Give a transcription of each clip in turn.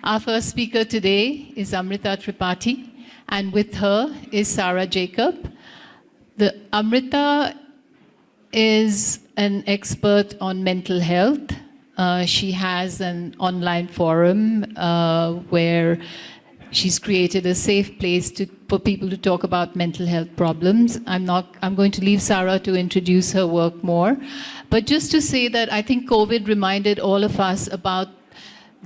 Our first speaker today is Amrita Tripathi, and with her is Sarah Jacob. Amrita is an expert on mental health. She has an online forum where she's created a safe place for people to talk about mental health problems. I'm going to leave Sarah to introduce her work more. But just to say that I think COVID reminded all of us about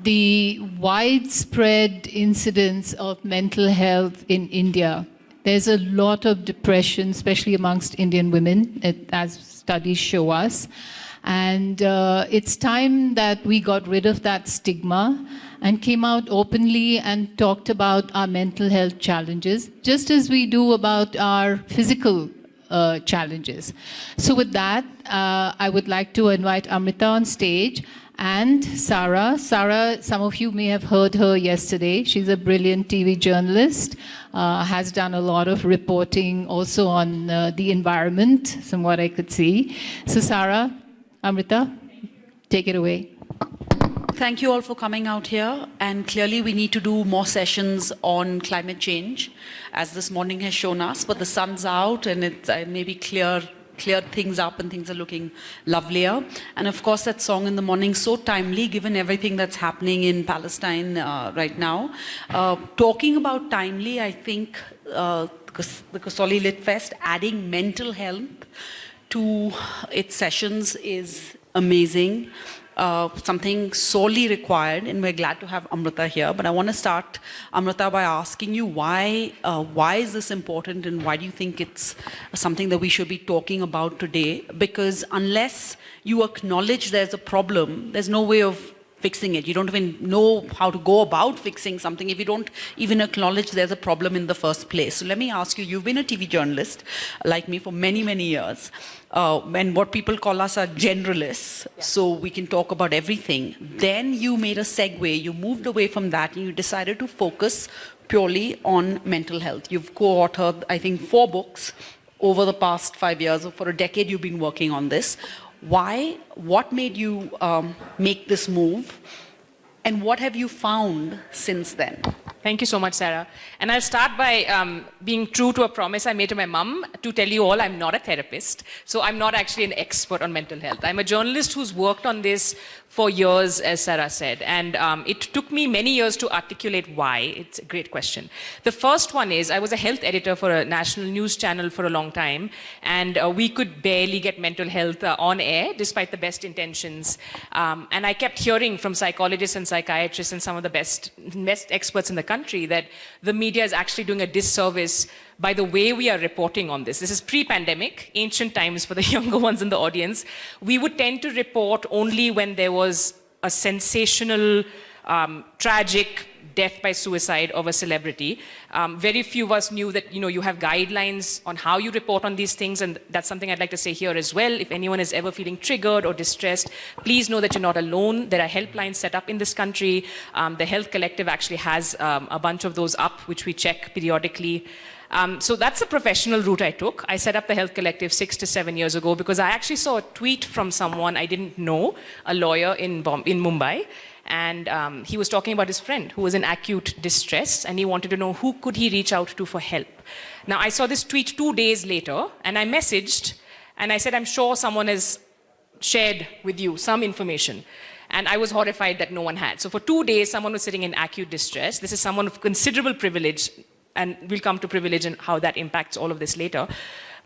the widespread incidence of mental health in India. There's a lot of depression, especially amongst Indian women, as studies show us. And it's time that we got rid of that stigma and came out openly and talked about our mental health challenges, just as we do about our physical challenges. So with that, I would like to invite Amrita on stage and Sarah. Sarah, some of you may have heard her yesterday. She's a brilliant TV journalist, has done a lot of reporting also on the environment, from what I could see. So Sarah, Amrita, take it away. Thank you all for coming out here, and clearly we need to do more sessions on climate change, as this morning has shown us, but the sun's out and it's maybe cleared things up and things are looking lovelier. And of course that song in the morning, so timely given everything that's happening in Palestine right now. Talking about timely, I think the Kasauli Litfest adding mental health to its sessions is amazing. Something sorely required, and we're glad to have Amrita here. But I want to start, Amrita, by asking you why is this important, and why do you think it's something that we should be talking about today? Because unless you acknowledge there's a problem, there's no way of fixing it. You don't even know how to go about fixing something if you don't even acknowledge there's a problem in the first place. So let me ask you, you've been a TV journalist like me for many, many years. And what people call us are generalists, so we can talk about everything. Then you made a segue, you moved away from that and you decided to focus purely on mental health. You've co-authored, I think, 4 books over the past 5 years, or for a decade you've been working on this. Why? What made you make this move? And what have you found since then? Thank you so much, Sarah. And I'll start by being true to a promise I made to my mum to tell you all I'm not a therapist. So I'm not actually an expert on mental health. I'm a journalist who's worked on this for years, as Sarah said. And it took me many years to articulate why. It's a great question. The first one is I was a health editor for a national news channel for a long time. And we could barely get mental health on air, despite the best intentions. And I kept hearing from psychologists and psychiatrists and some of the best experts in the country that the media is actually doing a disservice by the way we are reporting on this. This is pre-pandemic, ancient times for the younger ones in the audience. We would tend to report only when there was a sensational, tragic death by suicide of a celebrity. Very few of us knew that you have guidelines on how you report on these things, and that's something I'd like to say here as well. If anyone is ever feeling triggered or distressed, please know that you're not alone. There are helplines set up in this country. The Health Collective actually has a bunch of those up, which we check periodically. So that's a professional route I took. I set up the Health Collective 6 to 7 years ago because I actually saw a tweet from someone I didn't know, a lawyer in Mumbai. And he was talking about his friend who was in acute distress, and he wanted to know who could he reach out to for help. Now, I saw this tweet 2 days later, and I messaged, and I said, I'm sure someone has shared with you some information. And I was horrified that no one had. So for 2 days, someone was sitting in acute distress. This is someone of considerable privilege, and we'll come to privilege and how that impacts all of this later.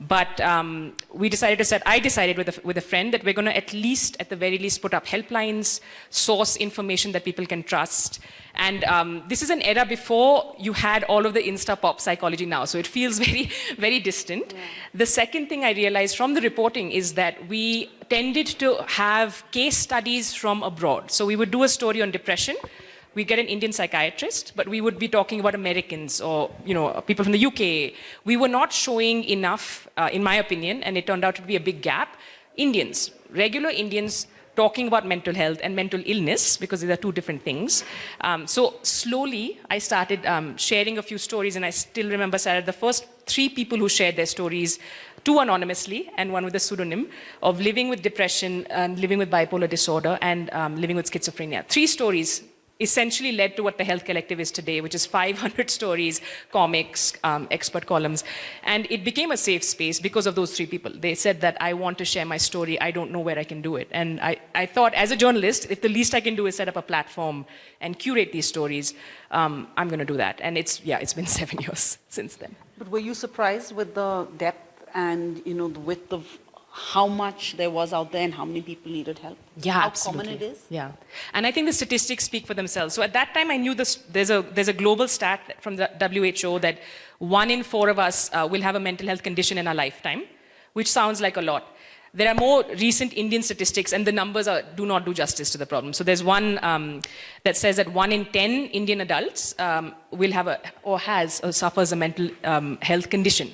But I decided with a friend that we're going to at the very least, put up helplines, source information that people can trust. And this is an era before you had all of the Insta-pop psychology now, so it feels very, very distant. Yeah. The second thing I realized from the reporting is that we tended to have case studies from abroad. So we would do a story on depression. We get an Indian psychiatrist, but we would be talking about Americans or people from the UK. We were not showing enough, in my opinion, and it turned out to be a big gap. Indians, regular Indians, talking about mental health and mental illness, because these are 2 different things. So slowly, I started sharing a few stories, and I still remember, Sarah, the first 3 people who shared their stories, 2 anonymously and 1 with a pseudonym, of living with depression, living with bipolar disorder, and living with schizophrenia. 3 stories essentially led to what the Health Collective is today, which is 500 stories, comics, expert columns. And it became a safe space because of those three people. They said that I want to share my story, I don't know where I can do it. And I thought, as a journalist, if the least I can do is set up a platform and curate these stories, I'm going to do that. And it's been 7 years since then. But were you surprised with the depth and, the width of how much there was out there and how many people needed help? Yeah, how absolutely. common it is? Yeah, and I think the statistics speak for themselves. So at that time, I knew this. There's a global stat from the WHO that 1 in 4 of us will have a mental health condition in our lifetime, which sounds like a lot. There are more recent Indian statistics, and the numbers do not do justice to the problem. So there's one that says that 1 in 10 Indian adults will have or suffers a mental health condition.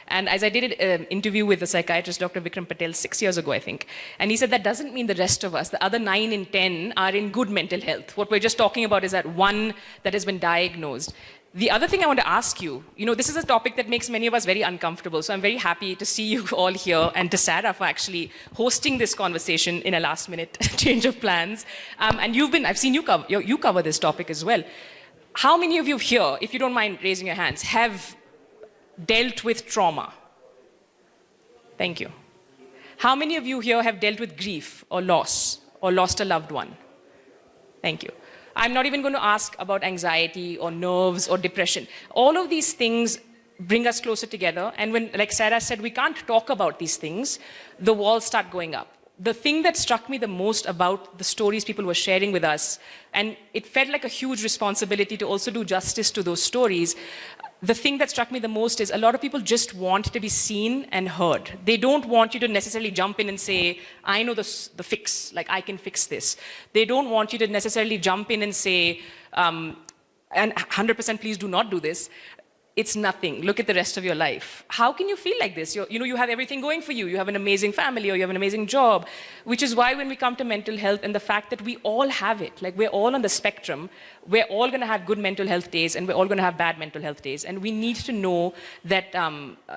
And as I did an interview with the psychiatrist, Dr. Vikram Patel, 6 years ago, I think, and he said that doesn't mean the rest of us, the other 9 in 10 are in good mental health. What we're just talking about is that one that has been diagnosed. The other thing I want to ask you, this is a topic that makes many of us very uncomfortable. So I'm very happy to see you all here and to Sarah for actually hosting this conversation in a last minute change of plans. And I've seen you cover this topic as well. How many of you here, if you don't mind raising your hands, have dealt with trauma? Thank you. How many of you here have dealt with grief or loss or lost a loved one? Thank you. I'm not even going to ask about anxiety or nerves or depression. All of these things bring us closer together. And when, like Sarah said, we can't talk about these things, the walls start going up. The thing that struck me the most about the stories people were sharing with us, and it felt like a huge responsibility to also do justice to those stories, the thing that struck me the most is a lot of people just want to be seen and heard. They don't want you to necessarily jump in and say, I know the fix, like I can fix this. They don't want you to necessarily jump in and say, and 100% please do not do this. It's nothing. Look at the rest of your life. How can you feel like this? You have everything going for you. You have an amazing family or you have an amazing job, which is why when we come to mental health and the fact that we all have it, like we're all on the spectrum, we're all going to have good mental health days and we're all going to have bad mental health days. And we need to know that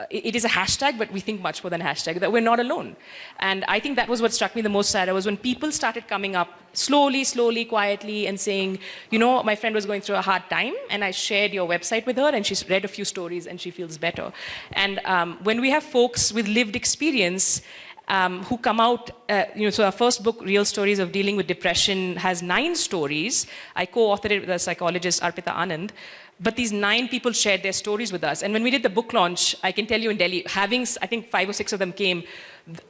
it is a hashtag, but we think much more than a hashtag, that we're not alone. And I think that was what struck me the most, Sarah, was when people started coming up slowly, quietly and saying, my friend was going through a hard time and I shared your website with her and she's read a few stories and she feels better. And when we have folks with lived experience who come out, so our first book, Real Stories of Dealing with Depression, has 9 stories. I co-authored it with a psychologist, Arpita Anand. But these 9 people shared their stories with us. And when we did the book launch, I can tell you in Delhi, I think 5 or 6 of them came,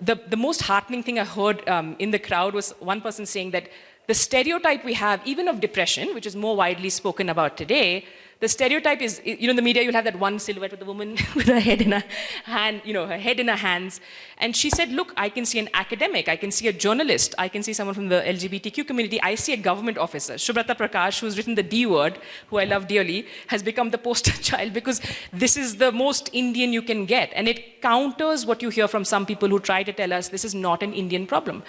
the most heartening thing I heard in the crowd was one person saying that the stereotype we have, even of depression, which is more widely spoken about today, the stereotype is, in the media, you'll have that one silhouette with the woman with her head in her hand, her head in her hands. And she said, look, I can see an academic, I can see a journalist, I can see someone from the LGBTQ community, I see a government officer. Subrata Prakash, who's written the D word, who I love dearly, has become the poster child because this is the most Indian you can get. And it counters what you hear from some people who try to tell us this is not an Indian problem.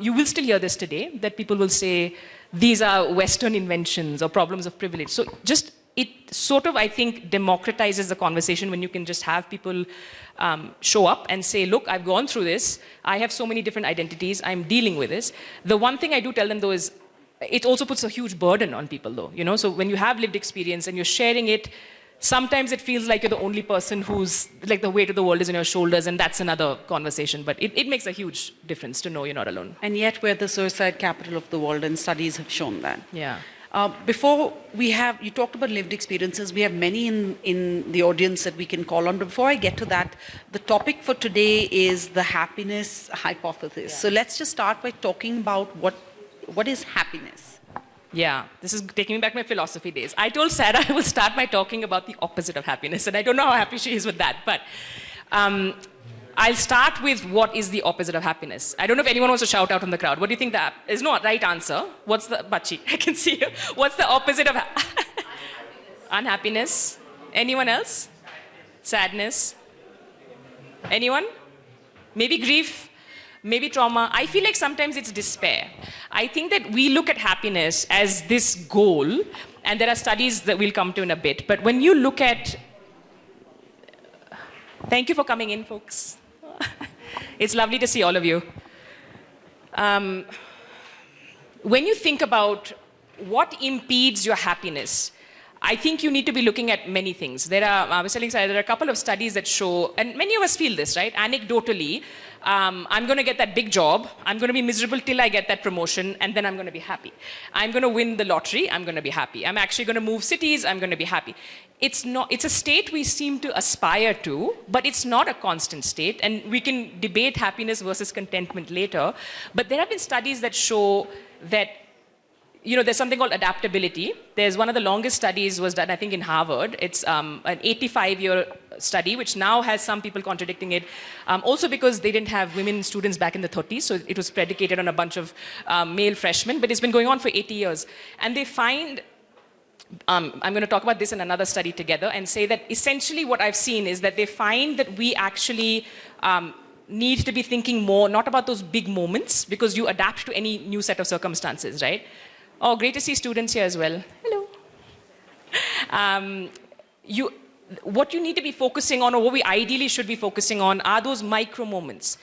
You will still hear this today, that people will say, these are Western inventions or problems of privilege. So just it sort of, I think, democratizes the conversation when you can just have people show up and say, look, I've gone through this. I have so many different identities. I'm dealing with this. The one thing I do tell them, though, is it also puts a huge burden on people, though. So when you have lived experience and you're sharing it, sometimes it feels like you're the only person who's, like, the weight of the world is on your shoulders, and that's another conversation. But it makes a huge difference to know you're not alone. And yet we're the suicide capital of the world, and studies have shown that. Yeah. Before you talked about lived experiences, we have many in the audience that we can call on. But before I get to that, the topic for today is the happiness hypothesis. Yeah. So let's just start by talking about what is happiness? Yeah, this is taking me back to my philosophy days. I told Sarah I will start by talking about the opposite of happiness, and I don't know how happy she is with that, but I'll start with what is the opposite of happiness. I don't know if anyone wants to shout out from the crowd. What do you think there's no right answer? What's the, Bachi, I can see you. What's the opposite of unhappiness? Anyone else? Sadness? Anyone? Maybe grief? Maybe trauma? I feel like sometimes it's despair. I think that we look at happiness as this goal, and there are studies that we'll come to in a bit, but when you look at, thank you for coming in, folks. It's lovely to see all of you. When you think about what impedes your happiness? I think you need to be looking at many things. I was telling Sarah, there are a couple of studies that show, and many of us feel this, right? Anecdotally, I'm going to get that big job. I'm going to be miserable till I get that promotion, and then I'm going to be happy. I'm going to win the lottery. I'm going to be happy. I'm actually going to move cities. I'm going to be happy. It's a state we seem to aspire to, but it's not a constant state. And we can debate happiness versus contentment later. But there have been studies that show that there's something called adaptability. There's one of the longest studies was done, I think, in Harvard. It's an 85-year study, which now has some people contradicting it. Also because they didn't have women students back in the 30s, so it was predicated on a bunch of male freshmen, but it's been going on for 80 years. And they find, I'm going to talk about this in another study together, and say that essentially what I've seen is that they find that we actually need to be thinking more, not about those big moments, because you adapt to any new set of circumstances, right? Oh, great to see students here as well. Hello. What you need to be focusing on, or what we ideally should be focusing on, are those micro moments.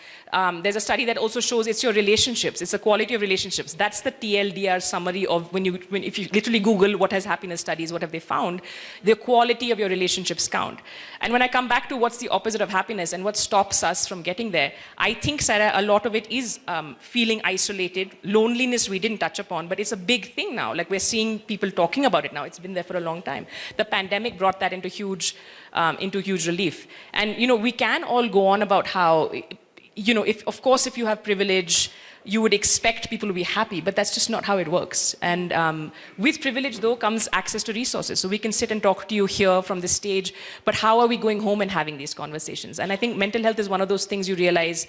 There's a study that also shows it's your relationships, it's the quality of relationships. That's the TLDR summary of if you literally Google what has happiness studies, what have they found, the quality of your relationships count. And when I come back to what's the opposite of happiness and what stops us from getting there, I think, Sarah, a lot of it is feeling isolated. Loneliness we didn't touch upon, but it's a big thing now. Like, we're seeing people talking about it now. It's been there for a long time. The pandemic brought that into huge relief. And, we can all go on about how, if you have privilege, you would expect people to be happy, but that's just not how it works. And with privilege, though, comes access to resources. So we can sit and talk to you here from this stage, but how are we going home and having these conversations? And I think mental health is one of those things you realize,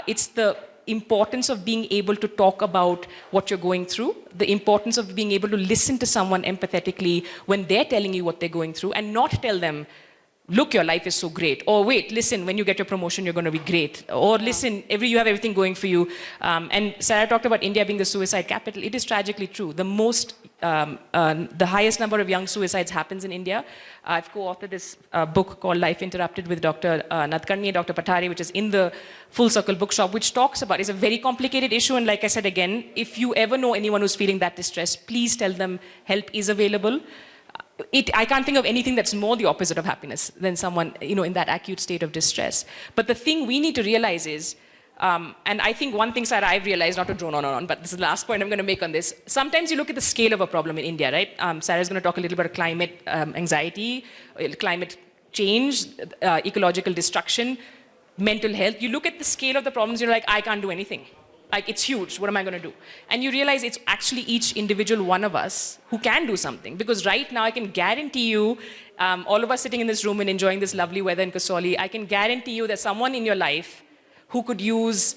it's the importance of being able to talk about what you're going through, the importance of being able to listen to someone empathetically when they're telling you what they're going through, and not tell them, look, your life is so great. Or wait, listen, when you get your promotion, you're going to be great. Or listen, you have everything going for you. And Sarah talked about India being the suicide capital. It is tragically true. The highest number of young suicides happens in India. I've co-authored this book called Life Interrupted with Dr. Nadkarni and Dr. Patari, which is in the Full Circle bookshop, which talks about, it's a very complicated issue. And like I said again, if you ever know anyone who's feeling that distress, please tell them help is available. I can't think of anything that's more the opposite of happiness than someone, in that acute state of distress. But the thing we need to realize is, and I think one thing, Sarah, I've realized, not to drone on, but this is the last point I'm going to make on this. Sometimes you look at the scale of a problem in India, right? Sarah's going to talk a little bit about climate anxiety, climate change, ecological destruction, mental health. You look at the scale of the problems, you're like, I can't do anything. Like, it's huge, what am I going to do? And you realize it's actually each individual one of us who can do something. Because right now, I can guarantee you, all of us sitting in this room and enjoying this lovely weather in Kasauli, I can guarantee you there's someone in your life who could use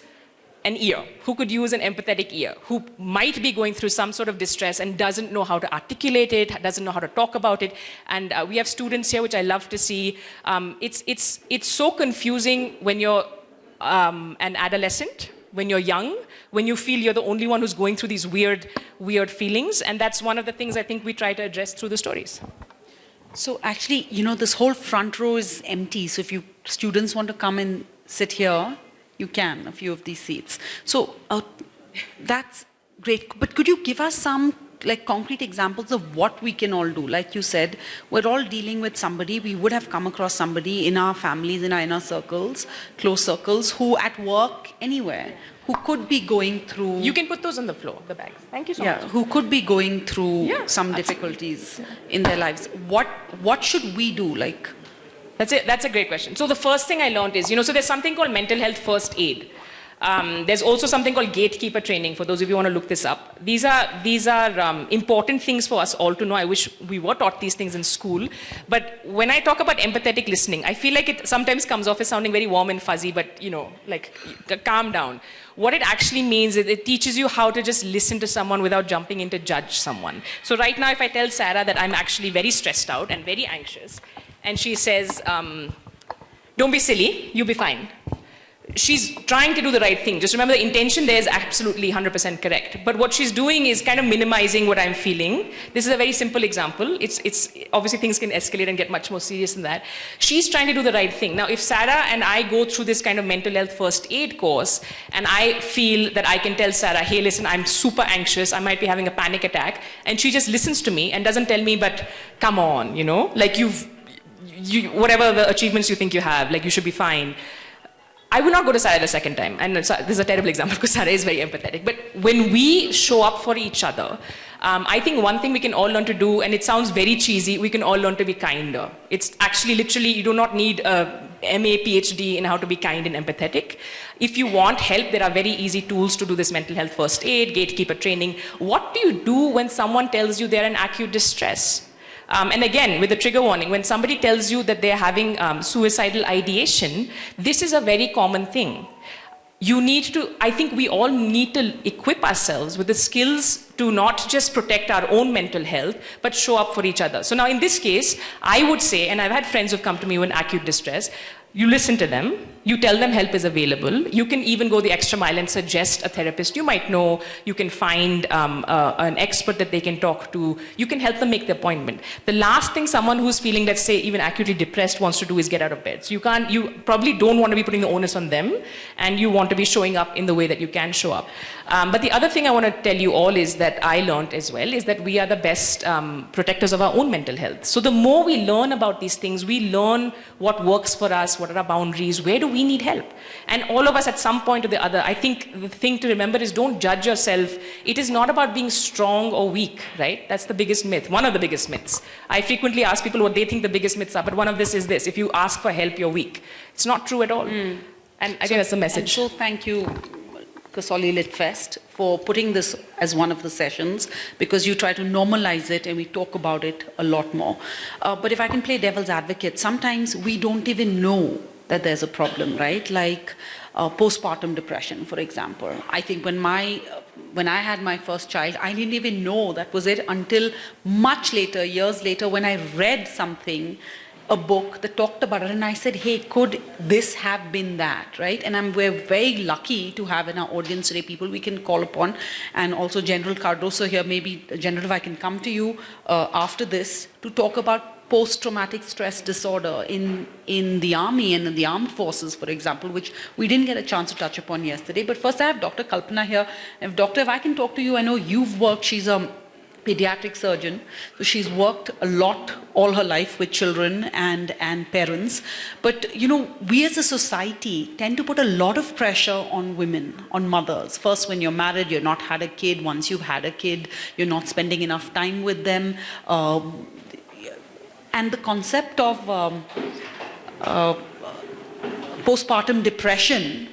an ear, who could use an empathetic ear, who might be going through some sort of distress and doesn't know how to articulate it, doesn't know how to talk about it. And we have students here, which I love to see. It's so confusing when you're an adolescent, when you're young, when you feel you're the only one who's going through these weird feelings. And that's one of the things I think we try to address through the stories. So actually, this whole front row is empty. So if students want to come and sit here, you can, a few of these seats. So that's great. But could you give us some concrete examples of what we can all do? Like you said, we're all dealing with somebody. We would have come across somebody in our families, in our inner circles, close circles, who at work, anywhere, who could be going through... You can put those on the floor, the bags. Thank you so much. Who could be going through some difficulties in their lives. What should we do? That's a great question. So the first thing I learned is, so there's something called mental health first aid. There's also something called gatekeeper training, for those of you who want to look this up. These are important things for us all to know. I wish we were taught these things in school. But when I talk about empathetic listening, I feel like it sometimes comes off as sounding very warm and fuzzy, but, calm down. What it actually means is it teaches you how to just listen to someone without jumping in to judge someone. So right now, if I tell Sarah that I'm actually very stressed out and very anxious, and she says, don't be silly, you'll be fine. she's trying to do the right thing. Just remember the intention there is absolutely 100% correct. But what she's doing is kind of minimizing what I'm feeling. This is a very simple example. It's obviously things can escalate and get much more serious than that. She's trying to do the right thing. Now, if Sarah and I go through this kind of mental health first aid course, and I feel that I can tell Sarah, hey, listen, I'm super anxious, I might be having a panic attack, and she just listens to me and doesn't tell me, but come on, you know, like whatever the achievements you think you have, like you should be fine. I would not go to Sarah the second time. And this is a terrible example because Sarah is very empathetic. But when we show up for each other, I think one thing we can all learn to do, and it sounds very cheesy, we can all learn to be kinder. It's actually literally, you do not need a MA, PhD in how to be kind and empathetic. If you want help, there are very easy tools to do this mental health first aid, gatekeeper training. What do you do when someone tells you they're in acute distress? And again, with the trigger warning, when somebody tells you that they're having suicidal ideation, this is a very common thing. You need to, I think we all need to equip ourselves with the skills to not just protect our own mental health, but show up for each other. So now in this case, I would say, and I've had friends who've come to me in acute distress, you listen to them, you tell them help is available, you can even go the extra mile and suggest a therapist you might know, you can find an expert that they can talk to, you can help them make the appointment. The last thing someone who's feeling, let's say, even acutely depressed wants to do is get out of bed. So you probably don't want to be putting the onus on them, and you want to be showing up in the way that you can show up. But the other thing I want to tell you all is that I learned as well, is that we are the best protectors of our own mental health. So the more we learn about these things, we learn what works for us, what are our boundaries, where do we need help? And all of us at some point or the other, I think the thing to remember is don't judge yourself. It is not about being strong or weak, right? That's the biggest myth, one of the biggest myths. I frequently ask people what they think the biggest myths are, but one of this is this: if you ask for help, you're weak. It's not true at all. And I think that's the message. And so thank you, Kasauli Litfest, for putting this as one of the sessions, because you try to normalize it and we talk about it a lot more. But if I can play devil's advocate, sometimes we don't even know that there's a problem, right? Like postpartum depression, for example. I think when I had my first child, I didn't even know that was it until much later, years later, when I read something, a book that talked about it, and I said, hey, could this have been that, right? And we're very lucky to have in our audience today people we can call upon, and also General Cardoso here. Maybe, General, if I can come to you after this to talk about post-traumatic stress disorder in the army and in the armed forces, for example, which we didn't get a chance to touch upon yesterday. But first I have Dr. Kalpana here. If I can talk to you, I know you've worked, she's a pediatric surgeon, so she's worked a lot all her life with children and parents. But you know, we as a society tend to put a lot of pressure on women, on mothers. First, when you're married, you've not had a kid. Once you've had a kid, you're not spending enough time with them. And the concept of postpartum depression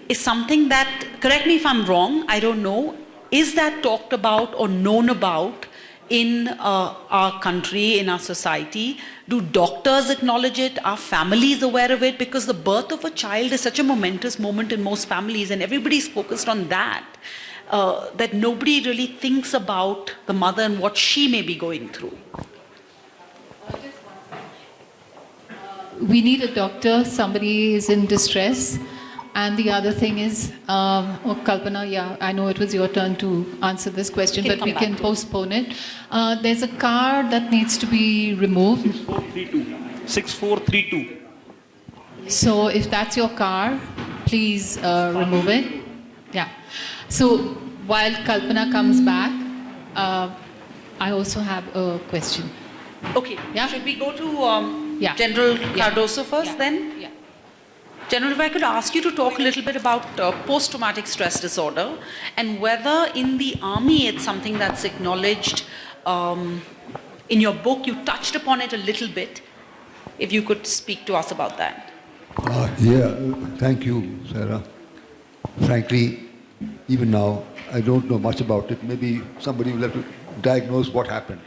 is something that, correct me if I'm wrong, I don't know, is that talked about or known about in our country, in our society? Do doctors acknowledge it? Are families aware of it? Because the birth of a child is such a momentous moment in most families, and everybody's focused on that, that nobody really thinks about the mother and what she may be going through. We need a doctor, somebody is in distress. And the other thing is, Kalpana, yeah, I know it was your turn to answer this question, but we can postpone it. There's a card that needs to be removed. 6432. So if that's your car, please remove it. Yeah. So while Kalpana comes back, I also have a question. Okay. Yeah? Should we go to General Cardoso first then? Yeah. General, if I could ask you to talk a little bit about post-traumatic stress disorder, and whether in the army it's something that's acknowledged. In your book, you touched upon it a little bit. If you could speak to us about that. Thank you, Sarah. Frankly, even now, I don't know much about it. Maybe somebody will have to diagnose what happened.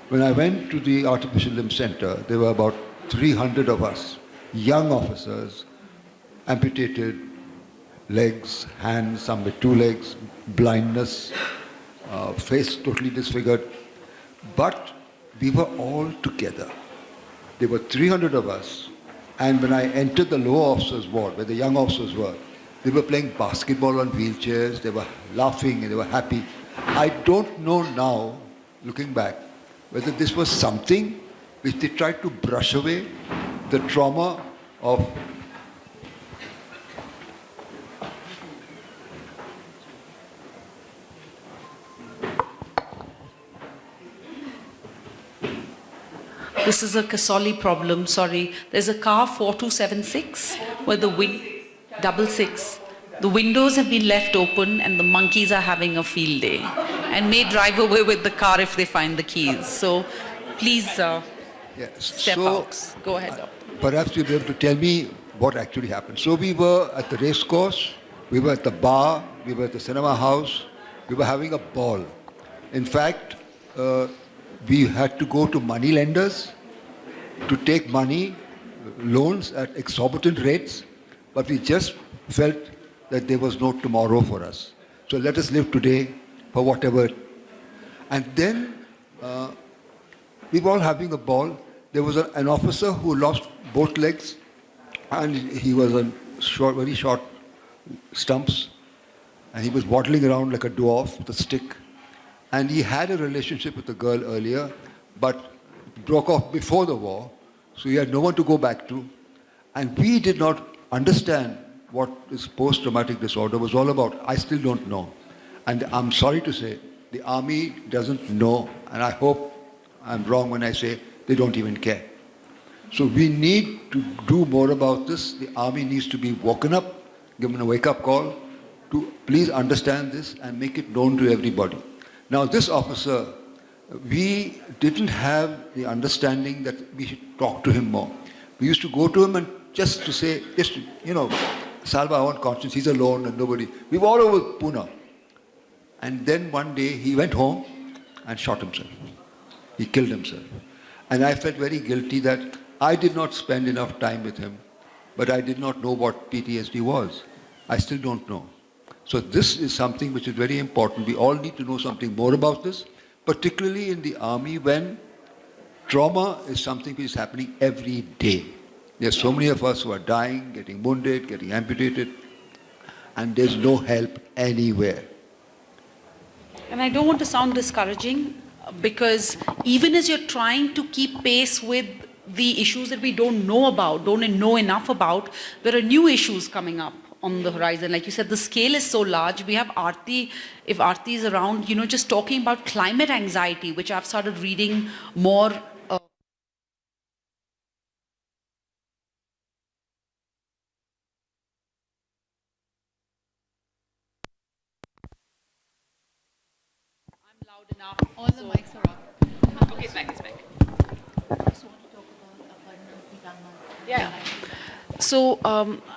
When I went to the Artificial Limb Center, there were about 300 of us, young officers, amputated legs, hands, some with 2 legs, blindness, face totally disfigured. But we were all together. There were 300 of us And when I entered the lower officers' ward, where the young officers were, they were playing basketball on wheelchairs, they were laughing and they were happy. I don't know now, looking back, whether this was something which they tried to brush away, the trauma of This is a Kasauli problem, sorry. There's a car 4276 where the double six. The windows have been left open and the monkeys are having a field day and may drive away with the car if they find the keys. So please step out. Go ahead, Doctor. Perhaps you'll be able to tell me what actually happened. So we were at the race course, we were at the bar, we were at the cinema house, we were having a ball. In fact, we had to go to money lenders to take money, loans at exorbitant rates, but we just felt that there was no tomorrow for us. So let us live today for whatever. And then we were all having a ball. There was an officer who lost both legs, and he was on very short stumps, and he was waddling around like a dwarf with a stick. And he had a relationship with a girl earlier, but broke off before the war, so he had no one to go back to. And we did not understand what this post-traumatic disorder was all about. I still don't know. And I'm sorry to say, the army doesn't know, and I hope I'm wrong when I say they don't even care. So we need to do more about this. The army needs to be woken up, given a wake-up call, to please understand this and make it known to everybody. Now this officer, we didn't have the understanding that we should talk to him more. We used to go to him and just to say, salve our own conscience, he's alone and nobody. We were all over Pune. And then one day he went home and shot himself. He killed himself. And I felt very guilty that I did not spend enough time with him, but I did not know what PTSD was. I still don't know. So this is something which is very important. We all need to know something more about this, particularly in the army when trauma is something which is happening every day. There are so many of us who are dying, getting wounded, getting amputated, and there's no help anywhere. And I don't want to sound discouraging, because even as you're trying to keep pace with the issues that we don't know about, don't know enough about, there are new issues coming up on the horizon. Like you said, the scale is so large. We have Aarti, if Aarti is around, just talking about climate anxiety, which I've started reading more. I'm loud enough. All the mics are on. Okay, it's back, it's back. Just want to talk about Yeah. So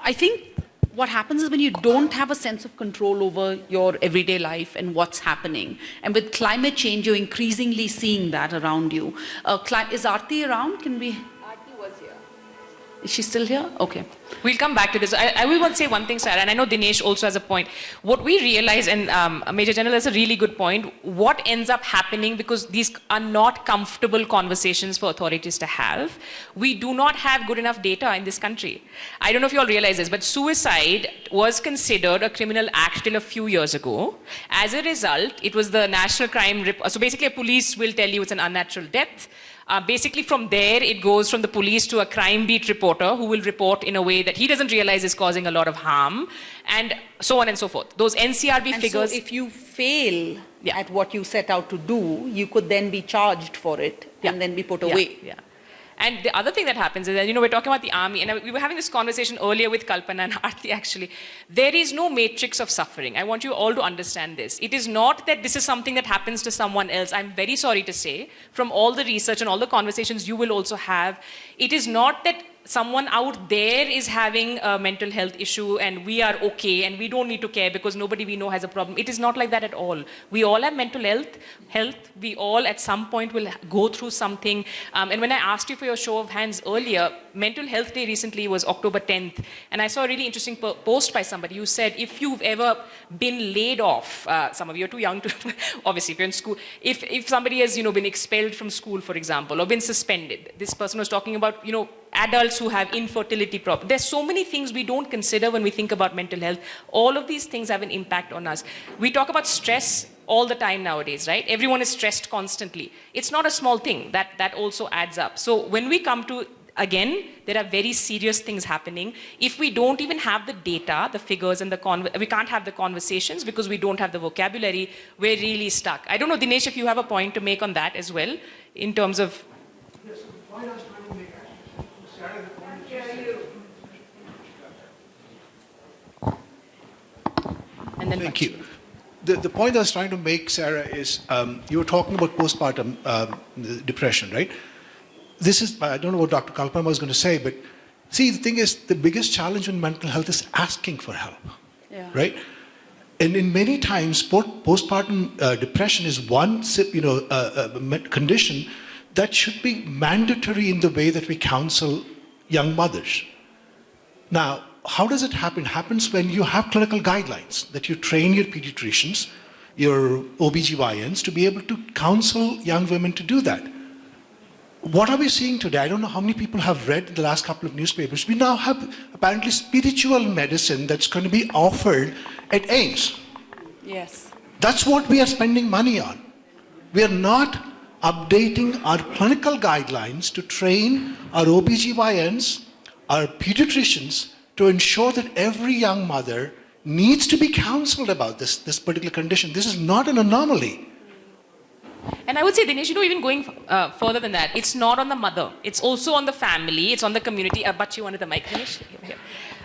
I think what happens is when you don't have a sense of control over your everyday life and what's happening. And with climate change, you're increasingly seeing that around you. Is Aarti around? Aarti was here. Is she still here? Okay. We'll come back to this. I will want to say one thing, Sarah, and I know Dinesh also has a point. What we realize, and Major General has a really good point, what ends up happening, because these are not comfortable conversations for authorities to have, we do not have good enough data in this country. I don't know if you all realize this, but suicide was considered a criminal act till a few years ago. As a result, it was the national crime, so basically a police will tell you it's an unnatural death. Basically from there, it goes from the police to a crime beat reporter who will report in a way that he doesn't realize is causing a lot of harm, and so on and so forth. Those NCRB and figures... so if you fail at what you set out to do, you could then be charged for it and then be put away. Yeah. And the other thing that happens is that, we're talking about the army, and we were having this conversation earlier with Kalpana and Aarti actually. There is no matrix of suffering. I want you all to understand this. It is not that this is something that happens to someone else. I'm very sorry to say, from all the research and all the conversations you will also have, it is not that someone out there is having a mental health issue and we are okay and we don't need to care because nobody we know has a problem. It is not like that at all. We all have mental health. We all at some point will go through something. And when I asked you for your show of hands earlier, Mental Health Day recently was October 10th. And I saw a really interesting post by somebody who said, if you've ever been laid off, some of you are too young to, obviously if you're in school, if somebody has, been expelled from school, for example, or been suspended, this person was talking about, adults who have infertility problems. There's so many things we don't consider when we think about mental health. All of these things have an impact on us. We talk about stress all the time nowadays, right? Everyone is stressed constantly. It's not a small thing. That also adds up. So when we come to, again, there are very serious things happening. If we don't even have the data, the figures, and we can't have the conversations because we don't have the vocabulary, we're really stuck. I don't know, Dinesh, if you have a point to make on that as well, in terms of... Yes, the point I was trying to make, Sarah, the point And then Thank you. The point I was trying to make, Sarah, is you were talking about postpartum depression, right? This is, I don't know what Dr. Kalpama was going to say, but see, the thing is, the biggest challenge in mental health is asking for help, right? And in many times, postpartum depression is one condition that should be mandatory in the way that we counsel young mothers. Now, how does it happen? It happens when you have clinical guidelines that you train your pediatricians, your OBGYNs, to be able to counsel young women to do that. What are we seeing today? I don't know how many people have read the last couple of newspapers. We now have apparently spiritual medicine that's going to be offered at AIMS. Yes. That's what we are spending money on. We are not updating our clinical guidelines to train our OBGYNs, our pediatricians, to ensure that every young mother needs to be counseled about this particular condition. This is not an anomaly. And I would say, Dinesh, even going further than that, it's not on the mother. It's also on the family. It's on the community. But you wanted the mic, Dinesh? Here.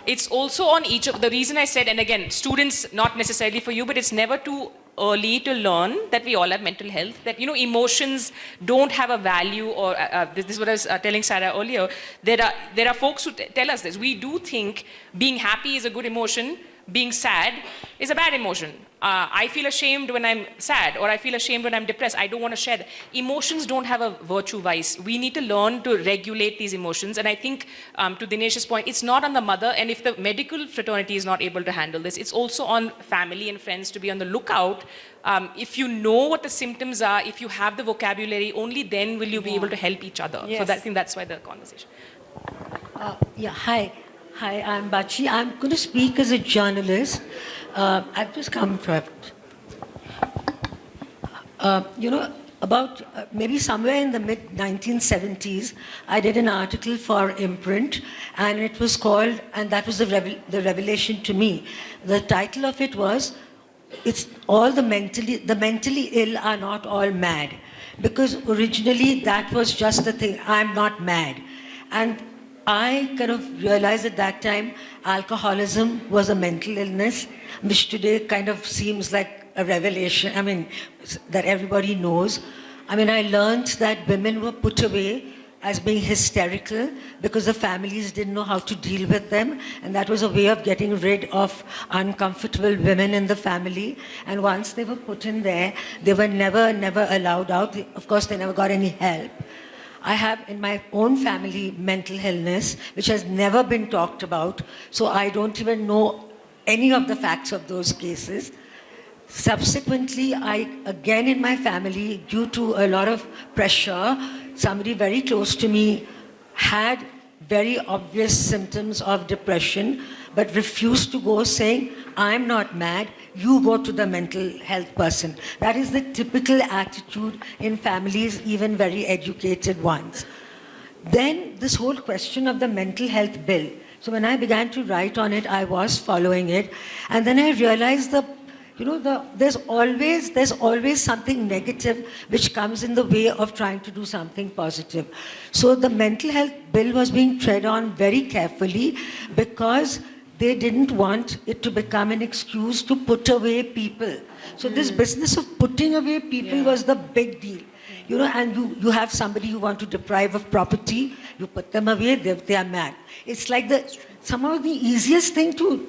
It's also on each of the reason I said, and again, students, not necessarily for you, but it's never too early to learn that we all have mental health, that, emotions don't have a value, or this is what I was telling Sarah earlier. There are folks who tell us this. We do think being happy is a good emotion. Being sad is a bad emotion. I feel ashamed when I'm sad, or I feel ashamed when I'm depressed. I don't want to share that. Emotions don't have a virtue vice. We need to learn to regulate these emotions. And I think, to Dinesh's point, it's not on the mother. And if the medical fraternity is not able to handle this, it's also on family and friends to be on the lookout. If you know what the symptoms are, if you have the vocabulary, only then will you be able to help each other. Yes. So I think that's why the conversation. Hi. Hi, I'm Bachi. I'm going to speak as a journalist. I've just come from, about maybe somewhere in the mid-1970s, I did an article for Imprint, and it was called, and that was the revelation to me. The title of it was, "It's all the mentally ill are not all mad," because originally that was just the thing. I'm not mad, and I kind of realized at that time alcoholism was a mental illness, which today kind of seems like a revelation, that everybody knows. I learned that women were put away as being hysterical because the families didn't know how to deal with them, and that was a way of getting rid of uncomfortable women in the family. And once they were put in there, they were never allowed out. Of course, they never got any help. I have in my own family mental illness, which has never been talked about, so I don't even know any of the facts of those cases. Subsequently, again in my family, due to a lot of pressure, somebody very close to me had very obvious symptoms of depression, but refused to go, saying, "I'm not mad, you go to the mental health person." That is the typical attitude in families, even very educated ones. Then this whole question of the mental health bill. So when I began to write on it, I was following it, and then I realized there's always something negative which comes in the way of trying to do something positive. So the mental health bill was being tread on very carefully because they didn't want it to become an excuse to put away people. So this business of putting away people was the big deal. And you have somebody you want to deprive of property, you put them away, they are mad. It's like somehow the easiest thing to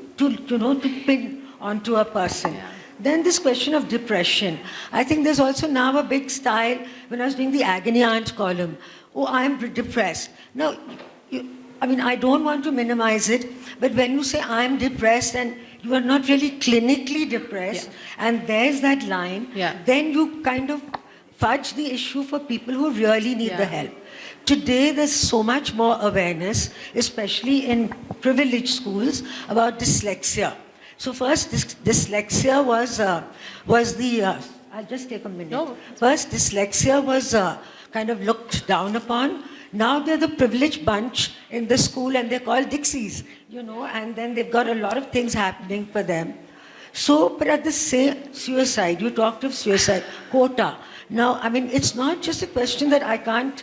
pin onto a person. Yeah. Then this question of depression. I think there's also now a big style, when I was doing the agony aunt column, "Oh, I'm depressed." Now, I don't want to minimize it, but when you say I'm depressed and you are not really clinically depressed, and there's that line, then you kind of fudge the issue for people who really need the help. today there's so much more awareness, especially in privileged schools, about dyslexia. So first, dyslexia was the, I'll just take a minute. No. First, dyslexia was kind of looked down upon. Now they're the privileged bunch in the school and they're called Dixies, you know, and then they've got a lot of things happening for them. So, but at the same suicide, you talked of suicide, quota. Now, I mean, it's not just a question that I can't,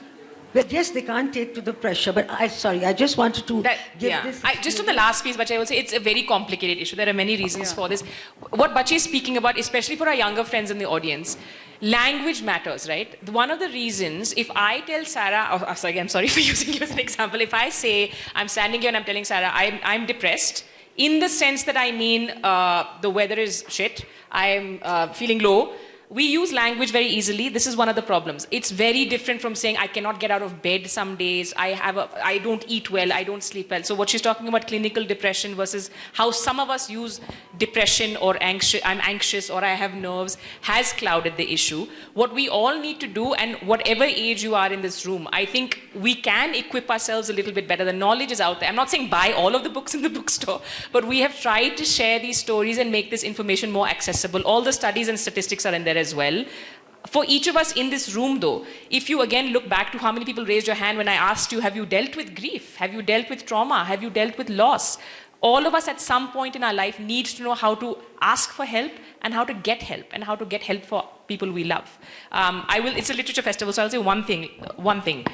but yes, they can't take to the pressure, but I just wanted to give this. Just on the last piece, Bachi, I will say it's a very complicated issue. There are many reasons for this. What Bachi is speaking about, especially for our younger friends in the audience, language matters, right? One of the reasons, if I tell Sarah, I'm sorry for using you as an example, if I say, I'm standing here and I'm telling Sarah, I'm depressed, in the sense that I mean the weather is shit, I'm feeling low, we use language very easily. This is one of the problems. It's very different from saying I cannot get out of bed some days, I don't eat well, I don't sleep well. So what she's talking about, clinical depression versus how some of us use depression or I'm anxious or I have nerves, has clouded the issue. What we all need to do, and whatever age you are in this room, I think we can equip ourselves a little bit better. The knowledge is out there. I'm not saying buy all of the books in the bookstore, but we have tried to share these stories and make this information more accessible. All the studies and statistics are in there as well. For each of us in this room though, if you again look back to how many people raised your hand when I asked you, have you dealt with grief? Have you dealt with trauma? Have you dealt with loss? All of us at some point in our life needs to know how to ask for help and how to get help and how to get help for people we love. It's a literature festival, so I'll say one thing.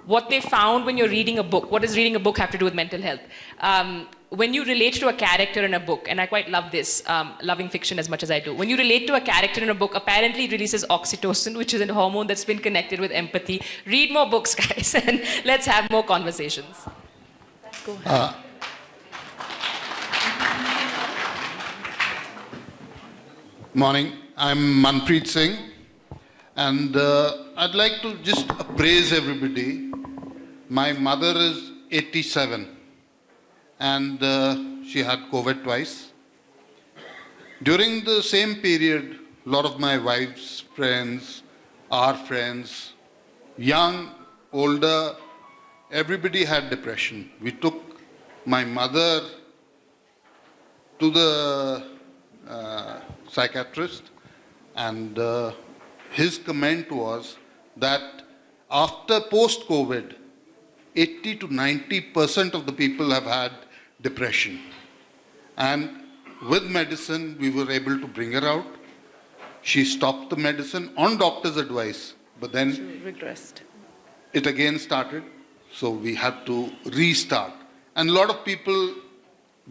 What they found when you're reading a book, what does reading a book have to do with mental health? When you relate to a character in a book, and I quite love this, loving fiction as much as I do. When you relate to a character in a book, apparently it releases oxytocin, which is a hormone that's been connected with empathy. Read more books, guys, and let's have more conversations. Go ahead. Morning, I'm Manpreet Singh, and I'd like to just appraise everybody. My mother is 87, and she had COVID twice. During the same period, a lot of my wife's friends, our friends, young, older, everybody had depression. We took my mother to the psychiatrist, and his comment was that after post-COVID, 80 to 90% of the people have had depression. And with medicine, we were able to bring her out. She stopped the medicine on doctor's advice, but then She regressed. it again started, so we had to restart. And a lot of people,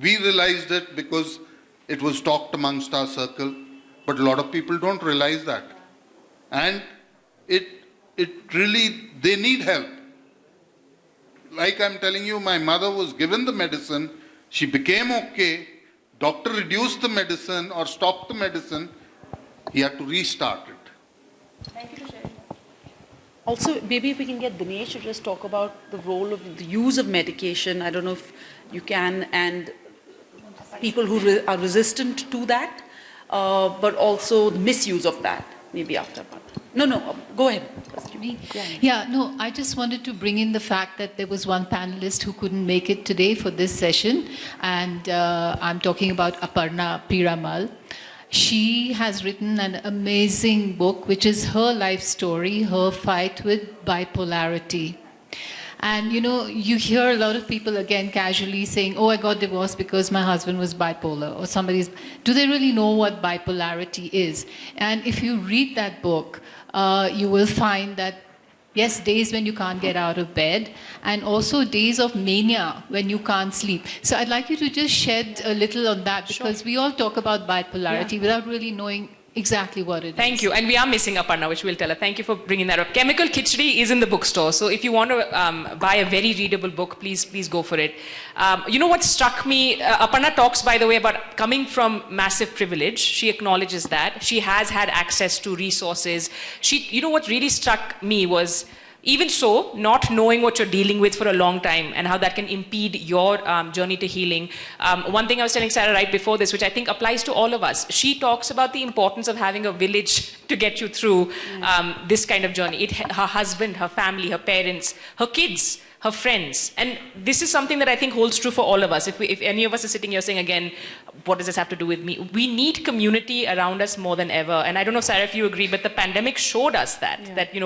we realized it because it was talked amongst our circle, but a lot of people don't realize that. And it really, they need help. Like I'm telling you, my mother was given the medicine, she became okay, doctor reduced the medicine or stopped the medicine, he had to restart it. Thank you for sharing. Also, maybe if we can get Dinesh to just talk about the role of the use of medication. I don't know if you can, and people who are resistant to that, but also the misuse of that, maybe after. No, go ahead. I just wanted to bring in the fact that there was one panelist who couldn't make it today for this session, and I'm talking about Aparna Piramal. She has written an amazing book, which is her life story, her fight with bipolarity. And you hear a lot of people again casually saying, oh, I got divorced because my husband was bipolar, or do they really know what bipolarity is? And if you read that book, you will find that, yes, days when you can't get out of bed, and also days of mania when you can't sleep. So I'd like you to just shed a little on that, because we all talk about bipolarity without really knowing exactly what it is. Thank you. And we are missing Aparna, which we'll tell her. Thank you for bringing that up. Chemical Khichdi is in the bookstore. So if you want to buy a very readable book, please go for it. You know what struck me? Aparna talks, by the way, about coming from massive privilege. She acknowledges that. She has had access to resources. You know what really struck me was, even so, not knowing what you're dealing with for a long time and how that can impede your journey to healing. One thing I was telling Sarah right before this, which I think applies to all of us, she talks about the importance of having a village to get you through this kind of journey. Her husband, her family, her parents, her kids, her friends. And this is something that I think holds true for all of us. If any of us is sitting here saying, again, what does this have to do with me? We need community around us more than ever. And I don't know, Sarah, if you agree, but the pandemic showed us that,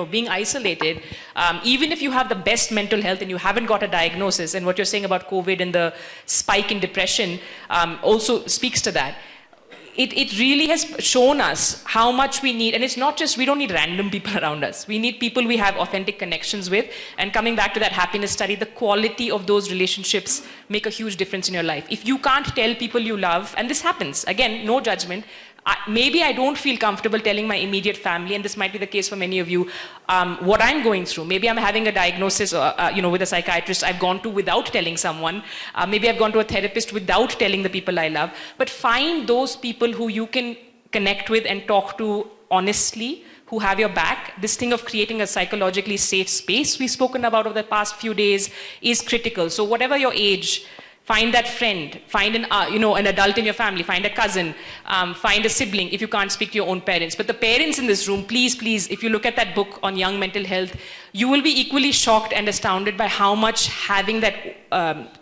being isolated, even if you have the best mental health and you haven't got a diagnosis, and what you're saying about COVID and the spike in depression also speaks to that. It really has shown us how much we need, and it's not just, we don't need random people around us. We need people we have authentic connections with, and coming back to that happiness study, the quality of those relationships make a huge difference in your life. If you can't tell people you love, and this happens, again, no judgment, maybe I don't feel comfortable telling my immediate family, and this might be the case for many of you, what I'm going through. Maybe I'm having a diagnosis with a psychiatrist I've gone to without telling someone. Maybe I've gone to a therapist without telling the people I love. But find those people who you can connect with and talk to honestly, who have your back. This thing of creating a psychologically safe space we've spoken about over the past few days is critical. So whatever your age, find that friend, find an adult in your family, find a cousin, find a sibling if you can't speak to your own parents. But the parents in this room, please, if you look at that book on young mental health, you will be equally shocked and astounded by how much having that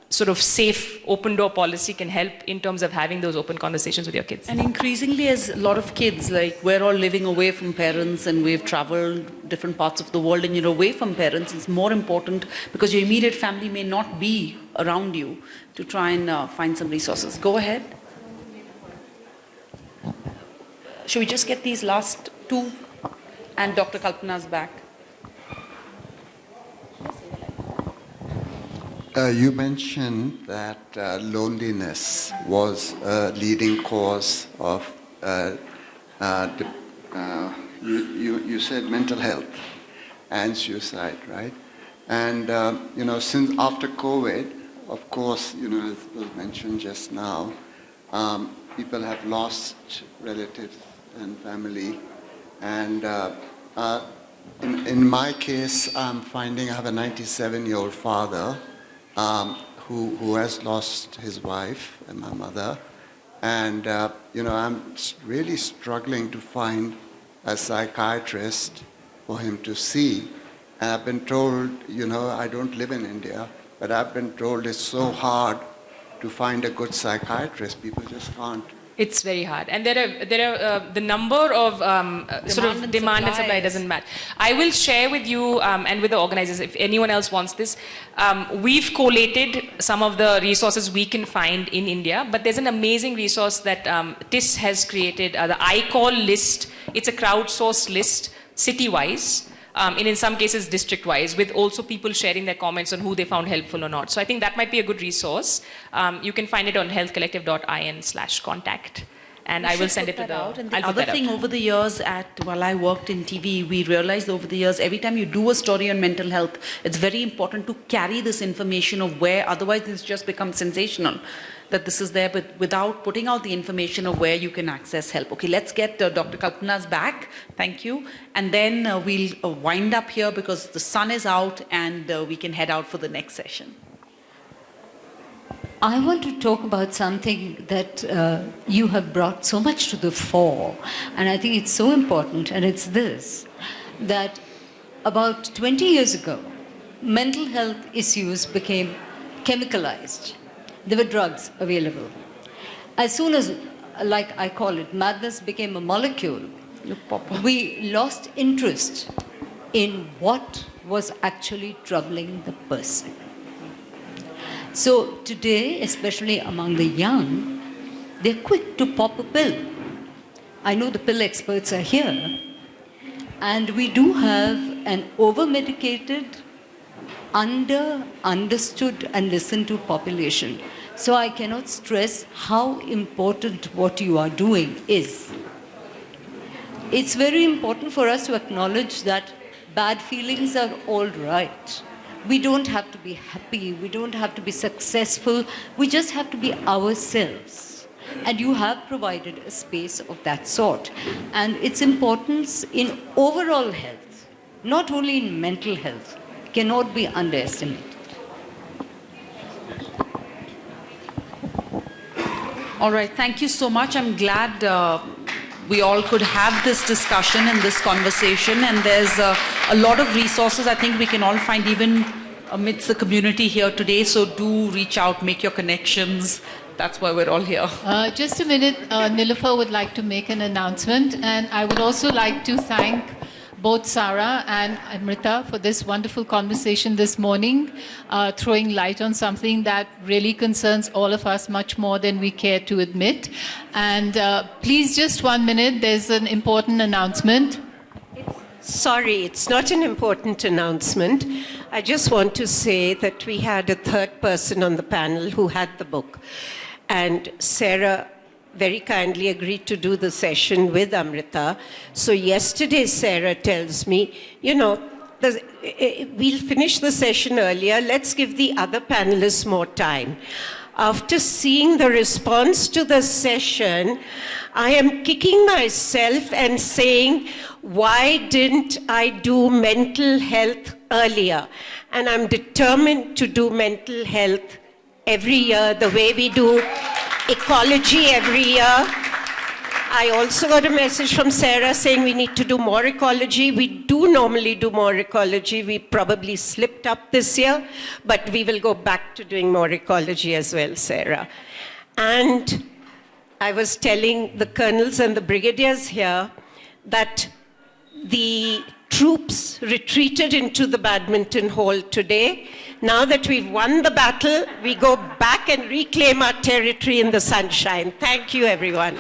sort of safe open door policy can help in terms of having those open conversations with your kids. And increasingly, as a lot of kids, like we're all living away from parents and we've traveled different parts of the world and you're away from parents, it's more important because your immediate family may not be around you to try and find some resources. Go ahead. Should we just get these last two? And Dr. Kalpana's back. You mentioned that loneliness was a leading cause of, you said mental health and suicide, right? And, since after COVID, of course, as was mentioned just now, people have lost relatives and family. And in my case, I'm finding I have a 97-year-old father who has lost his wife and my mother. And, I'm really struggling to find a psychiatrist for him to see. And I've been told, I don't live in India, but I've been told it's so hard to find a good psychiatrist. People just can't. It's very hard. And there are the number of demand and supply doesn't match. I will share with you and with the organizers, if anyone else wants this, we've collated some of the resources we can find in India, but there's an amazing resource that TIS has created, the iCall list. It's a crowdsourced list, city-wise. And in some cases district-wise, with also people sharing their comments on who they found helpful or not. So I think that might be a good resource. You can find it on healthcollective.in/contact. And I will send it to the... And the other thing over the years, while I worked in TV, we realized over the years, every time you do a story on mental health, it's very important to carry this information of where, otherwise this just becomes sensational. That this is there, but without putting out the information of where you can access help. Okay, let's get Dr. Kalpana's back. Thank you. And then we'll wind up here because the sun is out and we can head out for the next session. I want to talk about something that you have brought so much to the fore, and I think it's so important, and it's this, that about 20 years ago, mental health issues became chemicalized. There were drugs available. As soon as, like I call it, madness became a molecule, we lost interest in what was actually troubling the person. So today, especially among the young, they're quick to pop a pill. I know the pill experts are here, and we do have an over-medicated, understood and listened to population. So I cannot stress how important what you are doing is. It's very important for us to acknowledge that bad feelings are all right. We don't have to be happy, we don't have to be successful, we just have to be ourselves. And you have provided a space of that sort. And its importance in overall health not only in mental health, cannot be underestimated. All right, thank you so much. I'm glad we all could have this discussion and this conversation, and there's a lot of resources I think we can all find even amidst the community here today, so do reach out, make your connections. That's why we're all here. Just a minute, Nilofer would like to make an announcement, and I would also like to thank both Sarah and Amrita for this wonderful conversation this morning, throwing light on something that really concerns all of us much more than we care to admit. And please, just 1 minute, there's an important announcement. Sorry, it's not an important announcement. I just want to say that we had a third person on the panel who had the book. And Sarah very kindly agreed to do the session with Amrita. So yesterday, Sarah tells me, you know, we'll finish the session earlier. Let's give the other panelists more time. After seeing the response to the session, I am kicking myself and saying, why didn't I do mental health earlier? And I'm determined to do mental health every year, the way we do ecology every year. I also got a message from Sarah saying we need to do more ecology. We do normally do more ecology. We probably slipped up this year, but we will go back to doing more ecology as well, Sarah. And I was telling the colonels and the brigadiers here that the troops retreated into the badminton hall today. Now that we've won the battle, we go back and reclaim our territory in the sunshine. Thank you, everyone.